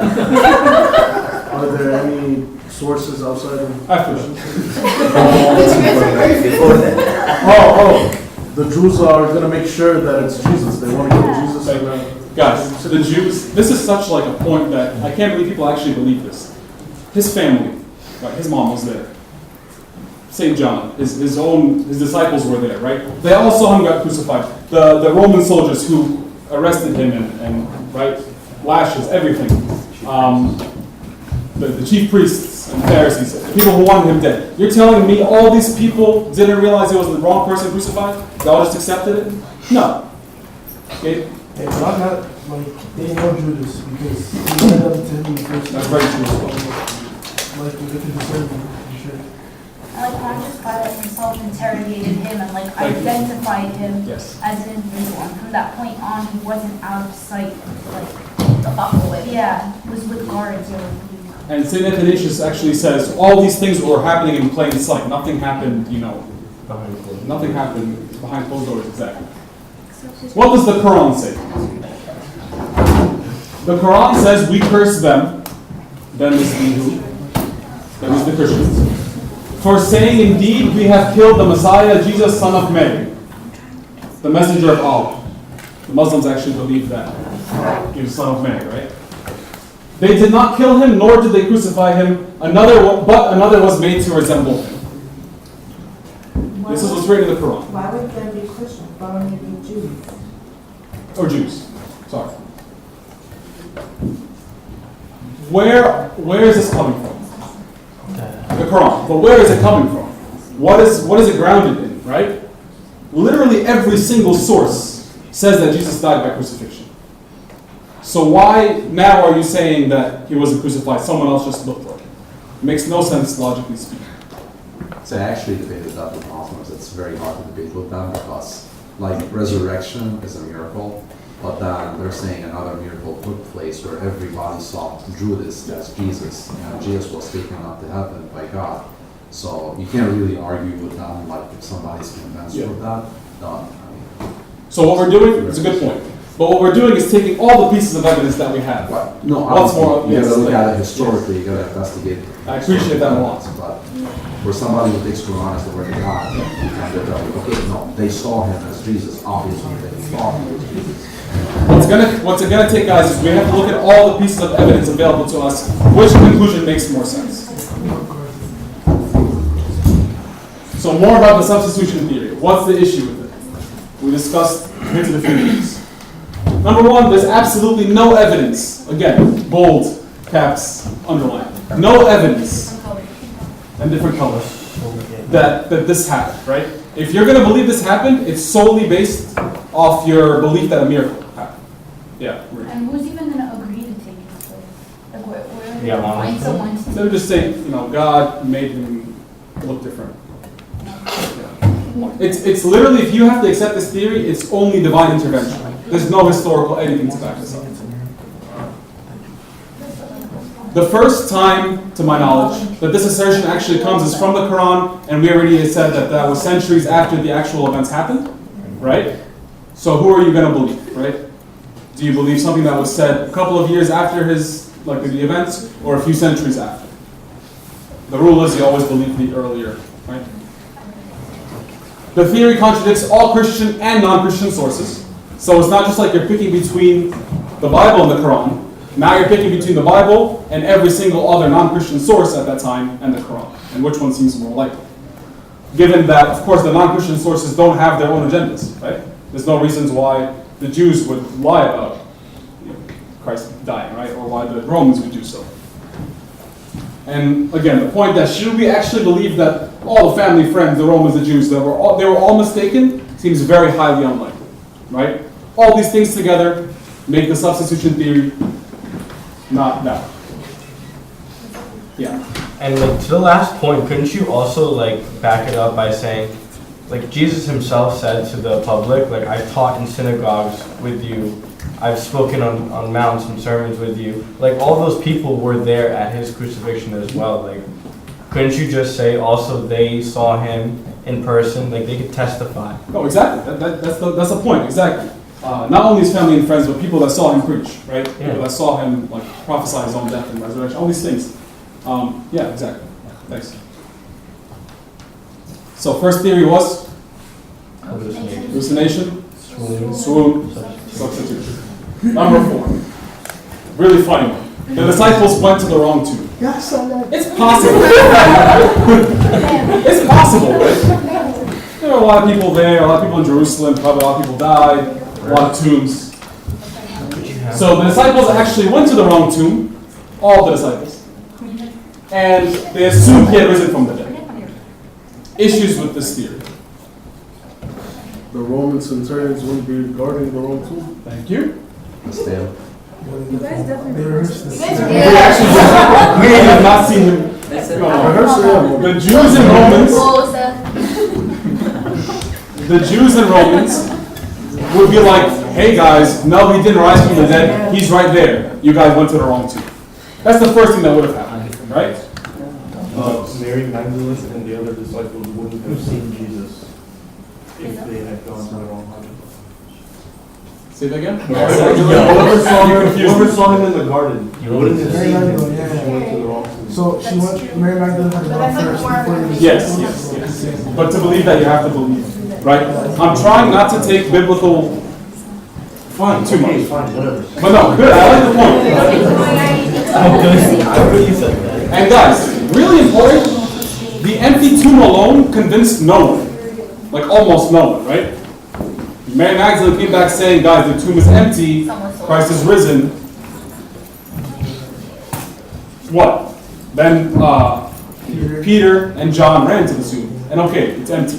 Are there any sources outside of
After.
Before that.
The Jews are gonna make sure that it's Jesus. They want to kill Jesus.
Guys, so the Jews, this is such like a point that I can't believe people actually believe this. His family, right, his mom was there. St. John, his disciples were there, right? They all saw him got crucified. The Roman soldiers who arrested him and right, lashes, everything. The chief priests and Pharisees, the people who wanted him dead. You're telling me all these people didn't realize he was the wrong person crucified? They all just accepted it? No. Okay?
Yeah, but I'm not, like, they know Judas because he led them to him first.
That's very true as well.
Like, we get to discern him, for sure.
Like Pontius Pilate himself interrogated him and like identified him
Yes.
as an individual. And from that point on, he wasn't out of sight. Like,
The buckle with.
yeah, was with guards or.
And St. Athanasius actually says all these things were happening in plain sight. Nothing happened, nothing happened behind closed doors, exactly. What does the Quran say? The Quran says we curse them, then is the who? Then is the Christians. For saying, indeed, we have killed the Messiah, Jesus, son of Mary, the messenger of Allah. The Muslims actually believe that. He was son of Mary, right? They did not kill him, nor did they crucify him. But another was made to resemble him. This is what's written in the Quran.
Why would there be Christians? Why would there be Jews?
Or Jews. Sorry. Where is this coming from? The Quran. But where is it coming from? What is it grounded in, right? Literally every single source says that Jesus died by crucifixion. So why now are you saying that he wasn't crucified? Someone else just looked like him. It makes no sense logically speaking.
So I actually debated that with Muslims. It's very hard to debate with them because, like, resurrection is a miracle, but then they're saying another miracle took place where everybody saw Judas as Jesus, and Jesus was taken up to heaven by God. So you can't really argue with them, like, if somebody's convinced with that.
So what we're doing is a good point. But what we're doing is taking all the pieces of evidence that we have.
No,
What's more?
you gotta look at it
Yes.
historically, you gotta investigate.
I appreciate that a lot.
But for somebody who takes Quran as the word of God, and they're like, okay, no, they saw him as Jesus, obviously they thought he was Jesus.
What's it gonna take, guys, is we have to look at all the pieces of evidence available to us. Which conclusion makes more sense? So more about the substitution theory. What's the issue with it? We discussed here's the theories. Number one, there's absolutely no evidence. Again, bold, caps, underline. No evidence, and different colors, that this happened, right? If you're going to believe this happened, it's solely based off your belief that a miracle happened. Yeah.
And who's even going to agree to take his place? Like, where are they
Yeah,
going to find someone to
They would just say, God made him look different. It's literally, if you have to accept this theory, it's only divine intervention. There's no historical anything to back this up. The first time, to my knowledge, that this assertion actually comes is from the Quran, and we already said that was centuries after the actual events happened, right? So who are you going to believe, right? Do you believe something that was said a couple of years after the events, or a few centuries after? The rule is you always believe the earlier, right? The theory contradicts all Christian and non-Christian sources. So it's not just like you're picking between the Bible and the Quran. Now you're picking between the Bible and every single other non-Christian source at that time and the Quran. And which one seems more likely? Given that, of course, the non-Christian sources don't have their own agendas, right? There's no reasons why the Jews would lie about Christ dying, right? Or why the Romans would do so. And again, the point that should we actually believe that all the family friends, the Romans, the Jews, they were all mistaken, seems very highly unlikely, right? All these things together make the substitution theory not valid. Yeah.
And like to the last point, couldn't you also like back it up by saying, like Jesus himself said to the public, like I've taught in synagogues with you, I've spoken on mounts and sermons with you. Like all those people were there at his crucifixion as well. Like couldn't you just say also they saw him in person, like they could testify?
No, exactly. That's the point, exactly. Not only his family and friends, but people that saw him preach, right?
Yeah.
People that saw him like prophesy his own death and resurrection, all these things. Yeah, exactly. Thanks. So first theory was hallucination, swoon, substitution. Number 4, really funny one. The disciples went to the wrong tomb.
Yes, I know.
It's possible. It's possible, right? There are a lot of people there, a lot of people in Jerusalem, probably a lot of people died, a lot of tombs. So the disciples actually went to the wrong tomb, all the disciples, and they assumed he had risen from the dead. Issues with this theory.
The Roman centurions wouldn't be guarding the wrong tomb.
Thank you.
Stand.
You guys definitely
They rehearsed this.
We have not seen him. The Jews and Romans, the Jews and Romans would be like, hey guys, no, he didn't rise from the dead. He's right there. You guys went to the wrong tomb. That's the first thing that would have happened, right?
Mary Magdalene and the other disciples wouldn't have seen Jesus if they had gone to the wrong tomb.
Say that again?
Whoever saw him in the garden, you wouldn't have
Mary
seen him
Magdalene,
if she went to the wrong tomb.
So she went, Mary Magdalene had gone first before the
Yes. But to believe that, you have to believe, right? I'm trying not to take biblical
Fine,
too much.
fine, whatever.
But no, good, I like the point. And guys, really important, the empty tomb alone convinced no one. Like almost no one, right? Mary Magdalene came back saying, guys, the tomb is empty, Christ is risen. What? Then Peter and John ran to the tomb. And okay, it's empty.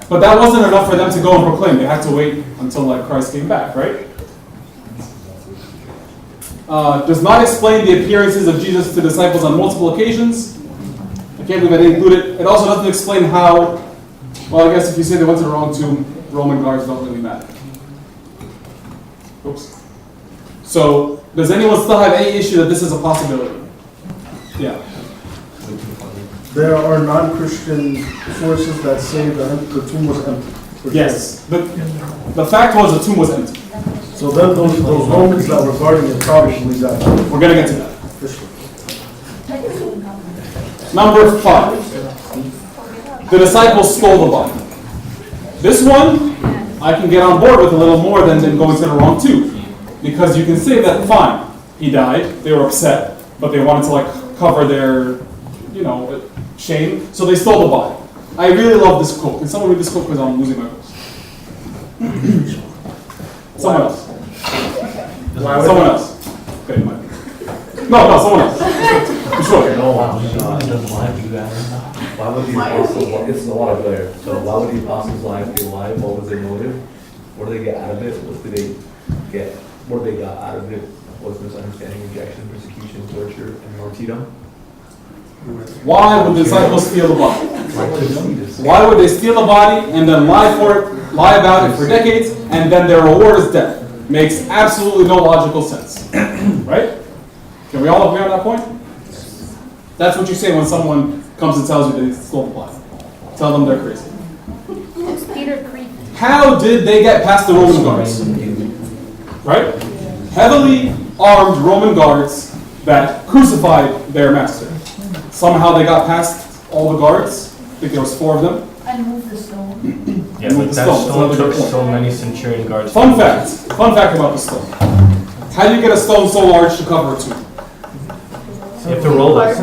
But that wasn't enough for them to go and proclaim. They had to wait until like Christ came back, right? Does not explain the appearances of Jesus to disciples on multiple occasions. I can't believe I didn't include it. It also doesn't explain how, well, I guess if you say they went to the wrong tomb, Roman guards don't really matter. Oops. So, does anyone still have any issue that this is a possibility? Yeah.
There are non-Christian sources that say that the tomb was empty.
Yes. The fact was the tomb was empty.
So then those Romans that were guarding it probably got that.
We're going to get to that.
For sure.
Number 5. The disciples stole the body. This one, I can get on board with a little more than going to the wrong tomb. Because you can say that, fine, he died, they were upset, but they wanted to like cover their, shame, so they stole the body. I really love this quote. Can someone read this quote because I'm losing my voice? Someone else. Someone else. Okay, Mike. No, someone else. For sure.
Why would the apostles, it's a lot of there, so why would the apostles lie to alive? What was their motive? What did they get out of it? What they got out of it was misunderstanding, rejection, persecution, torture, and martyrdom.
Why would the disciples steal the body? Why would they steal the body and then lie about it for decades, and then their reward is death? Makes absolutely no logical sense. Right? Can we all agree on that point? That's what you say when someone comes and tells you they stole the body. Tell them they're crazy.
It's Peter Creek.
How did they get past the Roman guards? Right? Heavily armed Roman guards that crucified their master. Somehow they got past all the guards. I think there was 4 of them.
And move the stone.
Yeah, but that stone took so many centurion guards.
Fun fact about the stone. How do you get a stone so large to cover a tomb?
You have to roll it.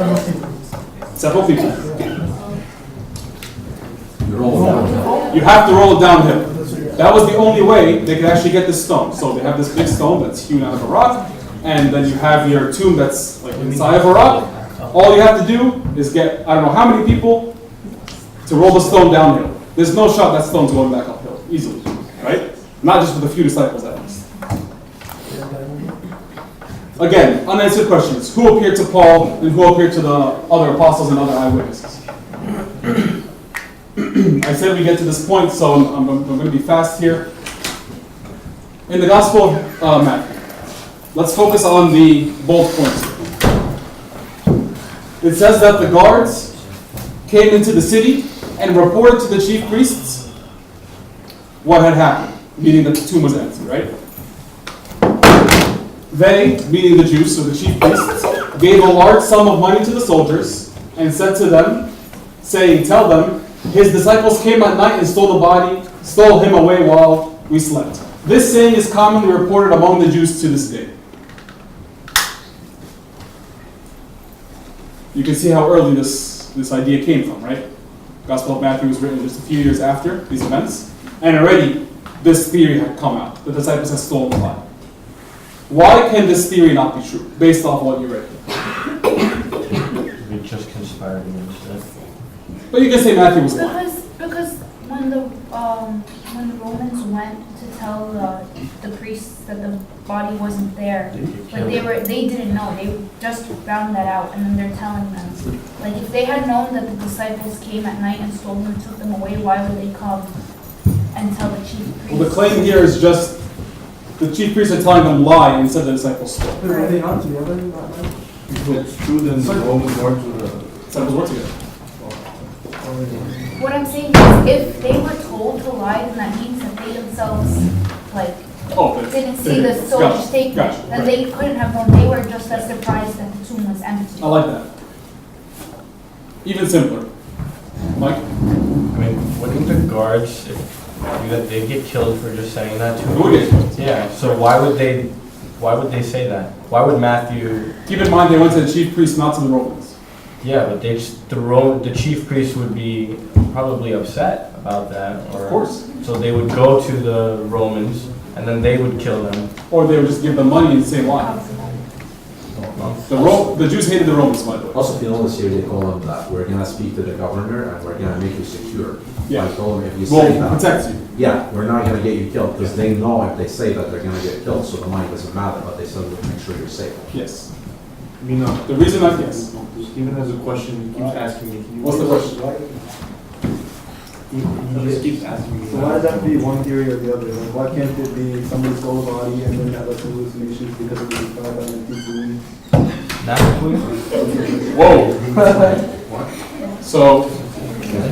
Several people.
You roll it down.
You have to roll it downhill. That was the only way they could actually get this stone. So they have this big stone that's hewn out of a rock, and then you have your tomb that's like inside of a rock. All you have to do is get, I don't know how many people to roll the stone downhill. There's no shot that stone's going back uphill, easily, right? Not just with a few disciples at least. Again, unanswered questions. Who appeared to Paul and who appeared to the other apostles and other eyewitnesses? I said we get to this point, so I'm going to be fast here. In the Gospel of Matthew, let's focus on the bold points. It says that the guards came into the city and reported to the chief priests what had happened, meaning that the tomb was empty, right? They, meaning the Jews, so the chief priests, gave a large sum of money to the soldiers, and said to them, saying, tell them, his disciples came at night and stole him away while we slept. This saying is commonly reported among the Jews to this day. You can see how early this idea came from, right? Gospel of Matthew was written just a few years after these events, and already this theory had come out. The disciples had stolen the body. Why can this theory not be true, based off what you read?
We just conspired against it.
But you can say Matthew was lying.
Because when the Romans went to tell the priests that the body wasn't there, like they didn't know. They just found that out, and then they're telling them. Like if they had known that the disciples came at night and stole them and took them away, why would they come and tell the chief priests?
Well, the claim here is just the chief priests are telling them lie and said the disciples stole.
Were they not together that night?
If it's true, then the Romans weren't to the.
Disciples were together.
What I'm saying is, if they were told to lie, then that means that they themselves, like, didn't see the soldiers take it. Then they couldn't have known. They were just as surprised that the tomb was empty.
I like that. Even simpler. Mike?
I mean, wouldn't the guards, they get killed for just saying that
Who would get killed?
Yeah, so why would they say that? Why would Matthew?
Keep in mind they went to the chief priests, not to the Romans.
Yeah, but the chief priest would be probably upset about that, or
Of course.
so they would go to the Romans and then they would kill them.
Or they would just give them money and say lie. The Jews hated the Romans, by the way.
Also, if you notice here, they call them that we're gonna speak to the governor and we're gonna make you secure.
Yeah.
I told them if you say
Well,
that,
protect you.
yeah, we're not gonna get you killed, because they know if they say that they're gonna get killed, so the money doesn't matter, but they still will make sure you're safe.
Yes.
Mena,
The reason I yes.
Steven has a question, he keeps asking me.
What's the question?
He just keeps asking me.
So why does that have to be one theory or the other? Like, why can't it be somebody stole a body and then have like hallucinations because it was inspired by the people?
Whoa. So
I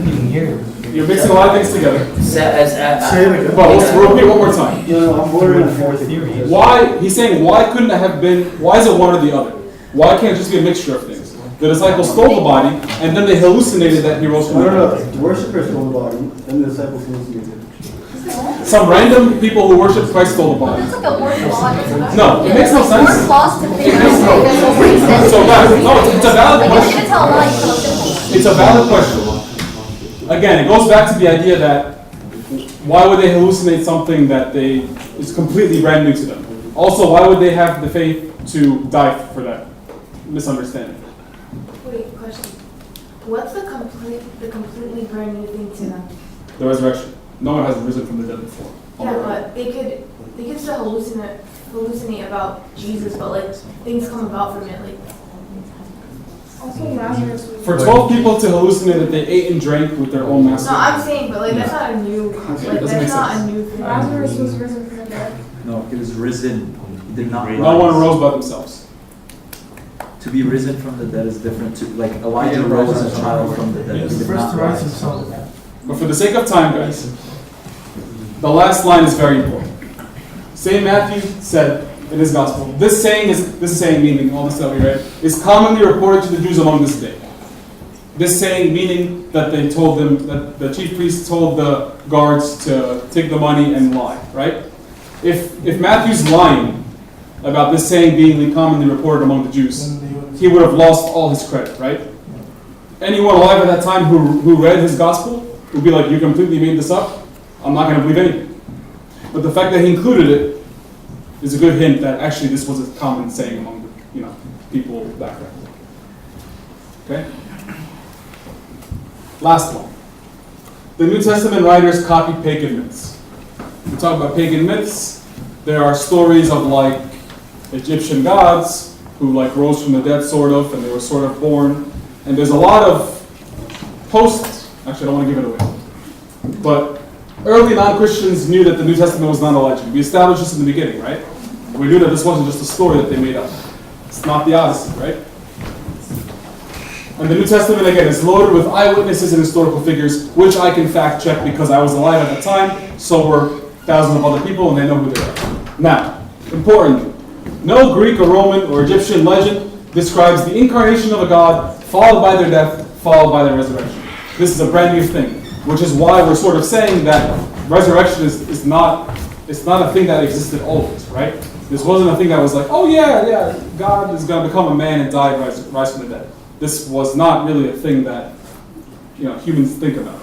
didn't hear.
you're mixing a lot of things together.
Say it again.
But let's repeat one more time.
I'm bordering on
Four theories.
Why, he's saying, why couldn't it have been, why is it one or the other? Why can't it just be a mixture of things? The disciples stole the body, and then they hallucinated that he rose from the dead.
The worshippers stole the body, and the disciples hallucinated.
Some random people who worship Christ stole the body.
It's like a word law.
No, it makes no sense.
Word laws to figure out what he says.
So guys, no, it's a valid
Like, you're gonna
question.
tell a lie, so simple.
It's a valid question. Again, it goes back to the idea that why would they hallucinate something that is completely brand new to them? Also, why would they have the faith to die for that misunderstanding?
Wait, question. What's the completely brand new thing to them?
The resurrection. No one has risen from the dead before.
Yeah, but they could still hallucinate about Jesus, but like things come about from it, like.
Also, Lazarus was.
For 12 people to hallucinate that they ate and drank with their own master.
No, I'm saying, but like that's not a new, like
doesn't make
that's not
sense.
a new thing.
Lazarus was risen from the dead.
No, he was risen. He did not rise.
No one rose by themselves.
To be risen from the dead is different. Like Elijah rose as a child from the dead. He did not rise.
But for the sake of time, guys, the last line is very important. St. Matthew said in his gospel, this saying meaning, all this that we read, is commonly reported to the Jews among this day. This saying meaning that they told them, that the chief priests told the guards to take the money and lie, right? If Matthew's lying about this saying being commonly reported among the Jews, he would have lost all his credit, right? Anyone alive at that time who read his gospel would be like, you completely made this up? I'm not going to believe anything. But the fact that he included it is a good hint that actually this was a common saying among the people back then. Okay? Last one. The New Testament writers copied pagan myths. We talk about pagan myths. There are stories of like Egyptian gods who like rose from the dead sort of, and they were sort of born. And there's a lot of actually I don't want to give it away. But early non-Christians knew that the New Testament was not a legend. We established this in the beginning, right? We knew that this wasn't just a story that they made up. It's not the Odyssey, right? And the New Testament, again, is loaded with eyewitnesses and historical figures, which I can fact check because I was alive at the time, so were thousands of other people, and they know who they are. Now, important, no Greek or Roman or Egyptian legend describes the incarnation of a God, followed by their death, followed by their resurrection. This is a brand new thing, which is why we're sort of saying that resurrection is not a thing that existed always, right? This wasn't a thing that was like, oh yeah, God is going to become a man and die, rise from the dead. This was not really a thing that humans think about.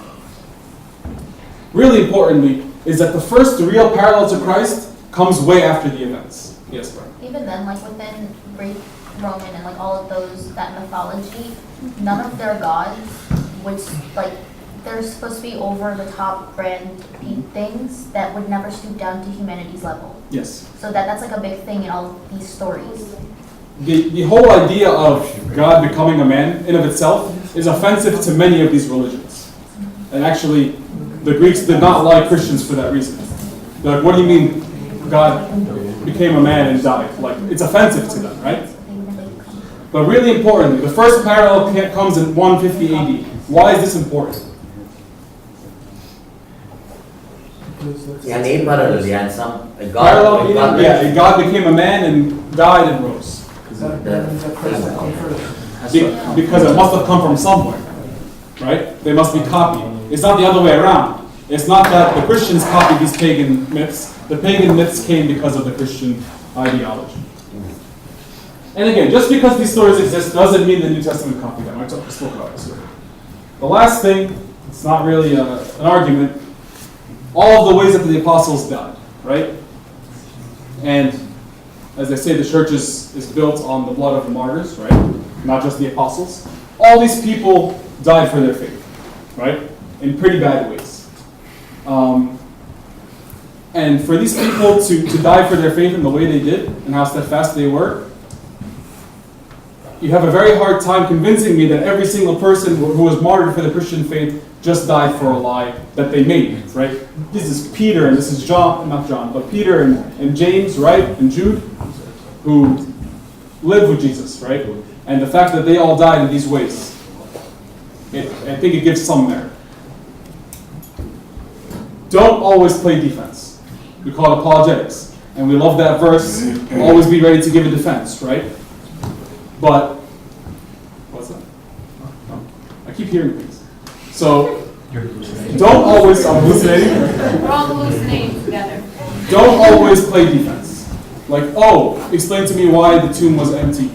Really importantly, is that the first real parallel to Christ comes way after the events. Yes, Brian?
Even then, like within Greek, Roman, and like all of those, that mythology, none of their gods, which like they're supposed to be over the top grand things that would never stoop down to humanity's level.
Yes.
So that's like a big thing in all of these stories.
The whole idea of God becoming a man in of itself is offensive to many of these religions. And actually, the Greeks did not like Christians for that reason. They're like, what do you mean God became a man and died? Like, it's offensive to them, right? But really importantly, the first parallel comes in 150 AD. Why is this important?
يعني ايه parallel؟ يعني a God,
Parallel meaning,
God
yeah, God became a man and died and rose. Because it must have come from somewhere, right? They must be copied. It's not the other way around. It's not that the Christians copied these pagan myths. The pagan myths came because of the Christian ideology. And again, just because these stories exist doesn't mean the New Testament copied them. I spoke about this earlier. The last thing, it's not really an argument, all of the ways that the apostles died, right? And as they say, the church is built on the blood of the martyrs, right? Not just the apostles. All these people died for their faith, right? In pretty bad ways. And for these people to die for their faith in the way they did and how steadfast they were, you have a very hard time convincing me that every single person who was martyred for the Christian faith just died for a lie that they made, right? This is Peter and this is John, not John, but Peter and James, right? And Jude, who lived with Jesus, right? And the fact that they all died in these ways, I think it gives some merit. Don't always play defense. We call it apologetics. And we love that verse, always be ready to give a defense, right? But, what's that? Oh, I keep hearing things. So, don't always, I'm hallucinating.
We're all hallucinating together.
Don't always play defense. Like, oh, explain to me why the tomb was empty.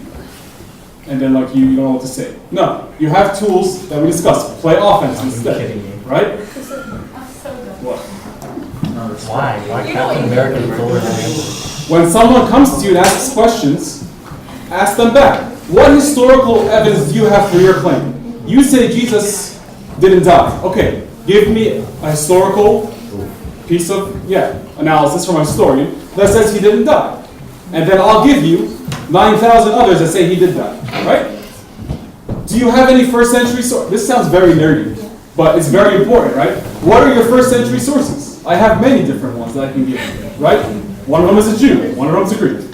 And then like you don't know what to say. No, you have tools that we discussed. Play offense instead, right? What?
Why? Why Captain America forward?
When someone comes to you and asks questions, ask them back. What historical evidence do you have for your claim? You say Jesus didn't die. Okay, give me a historical piece of analysis from a historian that says he didn't die. And then I'll give you 9,000 others that say he did die, right? Do you have any first century sources? This sounds very nerdy, but it's very important, right? What are your first century sources? I have many different ones that I can give you, right? One of them is a Jew, one of them is a Greek.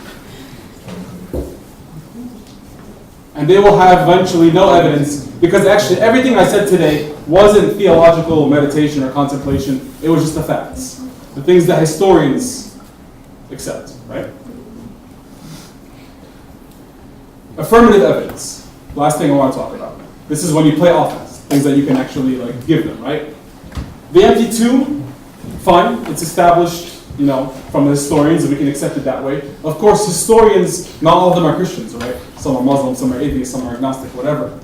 And they will have eventually no evidence, because actually everything I said today wasn't theological meditation or contemplation, it was just the facts. The things that historians accept, right? Affirmative evidence. Last thing I want to talk about. This is when you play offense. Things that you can actually give them, right? The empty tomb, fine. It's established, from the historians, and we can accept it that way. Of course, historians, not all of them are Christians, right? Some are Muslim, some are atheists, some are agnostic, whatever.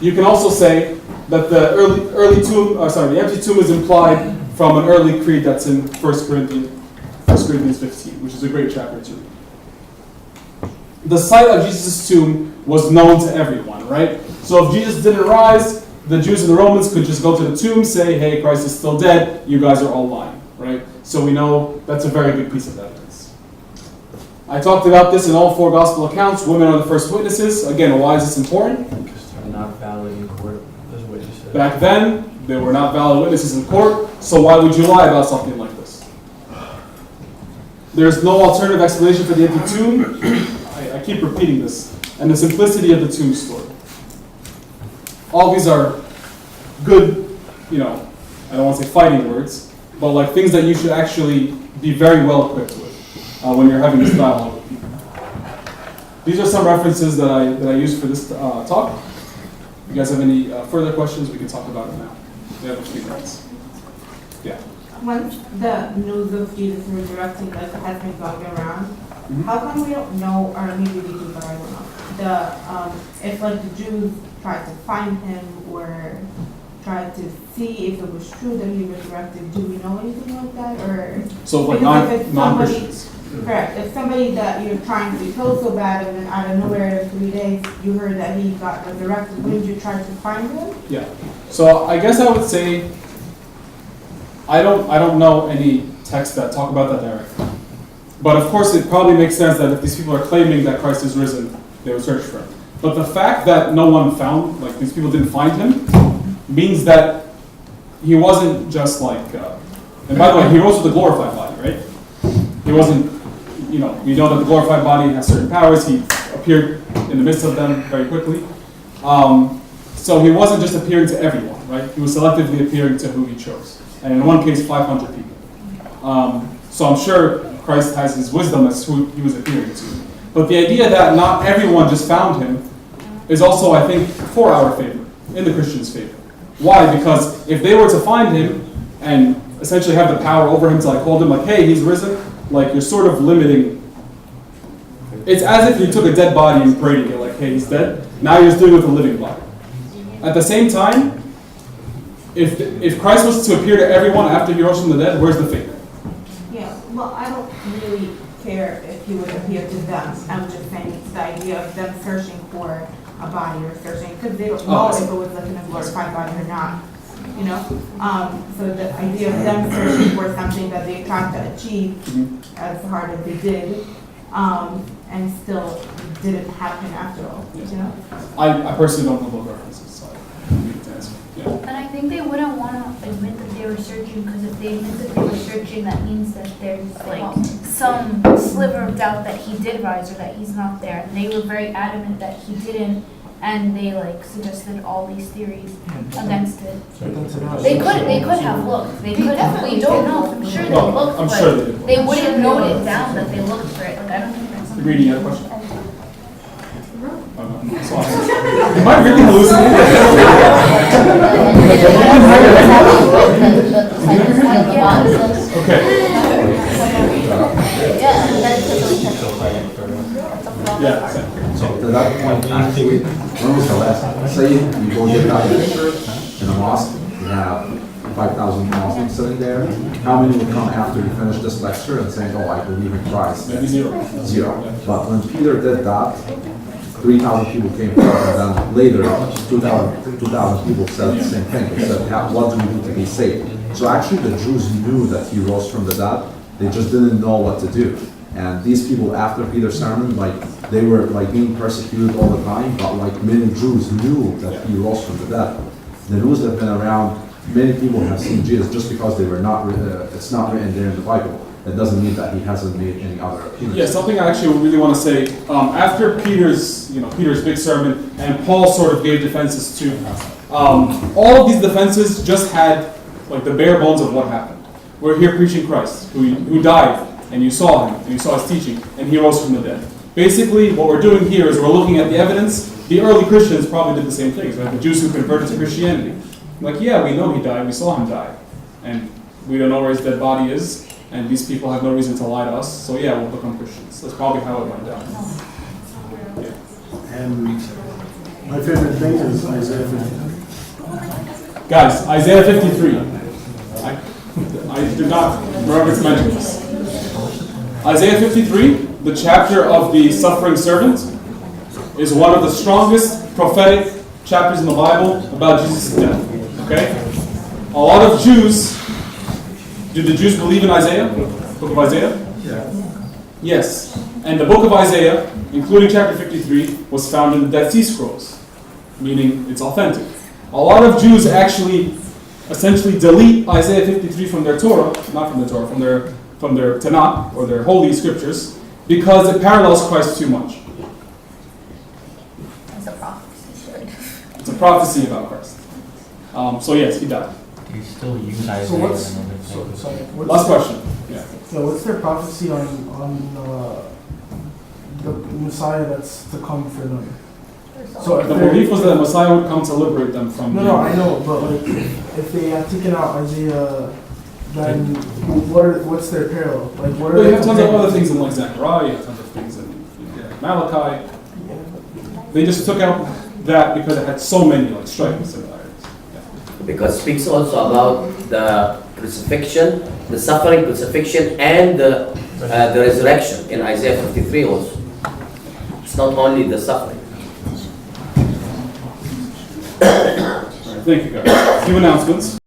You can also say that the the empty tomb is implied from an early creed that's in 1 Corinthians 15, which is a great chapter to read. The site of Jesus' tomb was known to everyone, right? So if Jesus didn't rise, the Jews and the Romans could just go to the tomb, say, hey, Christ is still dead, you guys are all lying, right? So we know that's a very good piece of evidence. I talked about this in all 4 gospel accounts. Women are the first witnesses. Again, why is this important?
Because they're not valid in court, is what you said.
Back then, they were not valid witnesses in court, so why would you lie about something like this? There's no alternative explanation for the empty tomb. I keep repeating this, and the simplicity of the tomb story. All these are good, I don't want to say fighting words, but things that you should actually be very well equipped with when you're having this dialogue with people. these are some references that I used for this talk. If you guys have any further questions, we can talk about it now. We have a few minutes. Yeah.
Once the news of Jesus resurrecting has been going around,
Mhm.
how come we don't know, or maybe we do, but I don't know, if the Jews tried to find him or tried to see if it was true that he resurrected, do we know anything like that, or?
So like
Because if it's
non-Christians.
Correct, if somebody that you're trying to kill so bad and then out of nowhere in 3 days, you heard that he got resurrected, wouldn't you try to find him?
Yeah. So I guess I would say I don't know any texts that talk about that directly. But of course, it probably makes sense that if these people are claiming that Christ is risen, they would search for him. But the fact that no one found, like these people didn't find him, means that he wasn't just like. And by the way, he rose with a glorified body, right? He wasn't. You know that the glorified body has certain powers. He appeared in the midst of them very quickly. So he wasn't just appearing to everyone, right? He was selectively appearing to who he chose. And in one case, 500 people. So I'm sure Christ has his wisdom as who he was appearing to. But the idea that not everyone just found him is also, I think, for our favor, in the Christians' favor. Why? Because if they were to find him and essentially have the power over him to like hold him like, hey, he's risen, like you're sort of limiting. It's as if you took a dead body and paraded it like, hey, he's dead. Now you're just dealing with a living body. At the same time, if Christ was to appear to everyone after he rose from the dead, where's the faith?
Yeah, well, I don't really care if he would appear to them. I'm just saying it's the idea of them searching for a body or searching, because they don't know if it was like in a glorified body or not. You know? So the idea of them searching for something that they tried to achieve as hard as they did, and still didn't happen after all, you know?
I personally don't know those references, so I need to answer. Yeah.
And I think they wouldn't want to admit that they were searching, because if they admit that they were searching, that means that there's like some sliver of doubt that he did rise or that he's not there. And they were very adamant that he didn't, and they like suggested all these theories against it. They could have looked. They could have. We don't know. I'm sure they looked,
I'm
but
sure they did.
they wouldn't note it down that they looked for it. Like I don't think that's something.
Reading, you had a question? Am I really hallucinating? Okay. Yeah.
So to that point, actually, when was the last, say you go get that lecture in a mosque, you have 5,000 Muslims sitting there, how many would come after you finish this lecture and say, oh, I believe in Christ?
Maybe zero.
Zero. But when Peter did that, 3,000 people came forward, and then later, 2,000 people said the same thing. They said, what do we do to be saved? So actually the Jews knew that he rose from the dead, they just didn't know what to do. And these people, after Peter's sermon, like, they were like being persecuted all the time, but like many Jews knew that he rose from the dead. The news that have been around, many people have seen Jesus just because they were not, it's not written there in the Bible. That doesn't mean that he hasn't made any other appearances.
Yeah, something I actually really want to say. After Peter's big sermon, and Paul sort of gave defenses too. All of these defenses just had like the bare bones of what happened. We're here preaching Christ, who died, and you saw him, and you saw his teaching, and he rose from the dead. Basically, what we're doing here is we're looking at the evidence. The early Christians probably did the same things, right? The Jews who converted to Christianity. Like, yeah, we know he died, we saw him die, and we don't know where his dead body is. And these people have no reason to lie to us, so yeah, we'll become Christians. That's probably how it went down. Yeah.
And my favorite thing is Isaiah 53.
Guys, Isaiah 53. I did not remember to mention this. Isaiah 53, the chapter of the suffering servant, is one of the strongest prophetic chapters in the Bible about Jesus' death. Okay? A lot of Jews. Did the Jews believe in Isaiah? Book of Isaiah?
Yeah.
Yes. And the book of Isaiah, including chapter 53, was found in the Dead Sea Scrolls, meaning it's authentic. A lot of Jews actually essentially delete Isaiah 53 from their Torah, not from the Torah, from their Tanakh, or their holy scriptures, because it parallels Christ too much.
It's a prophecy.
It's a prophecy about Christ. So yes, he died.
Do you still use Isaiah?
So what's,
and other
so,
things?
so what's
Last question. Yeah.
So what's their prophecy on the Messiah that's to come for them. So if
The
they're-
belief was that the Messiah would come to liberate them from.
No, I know, but like, if they had taken out Isaiah, then what's their parallel? Like, what are
Well, you
they
have tons of
comparing?
other things in like Zechariah, you have tons of things in Malachi. They just took out that because it had so many like striking similarities.
Because it speaks also about the crucifixion, the suffering, crucifixion, and the resurrection in Isaiah 53 also. It's not only the suffering.
All right, thank you guys. A few announcements.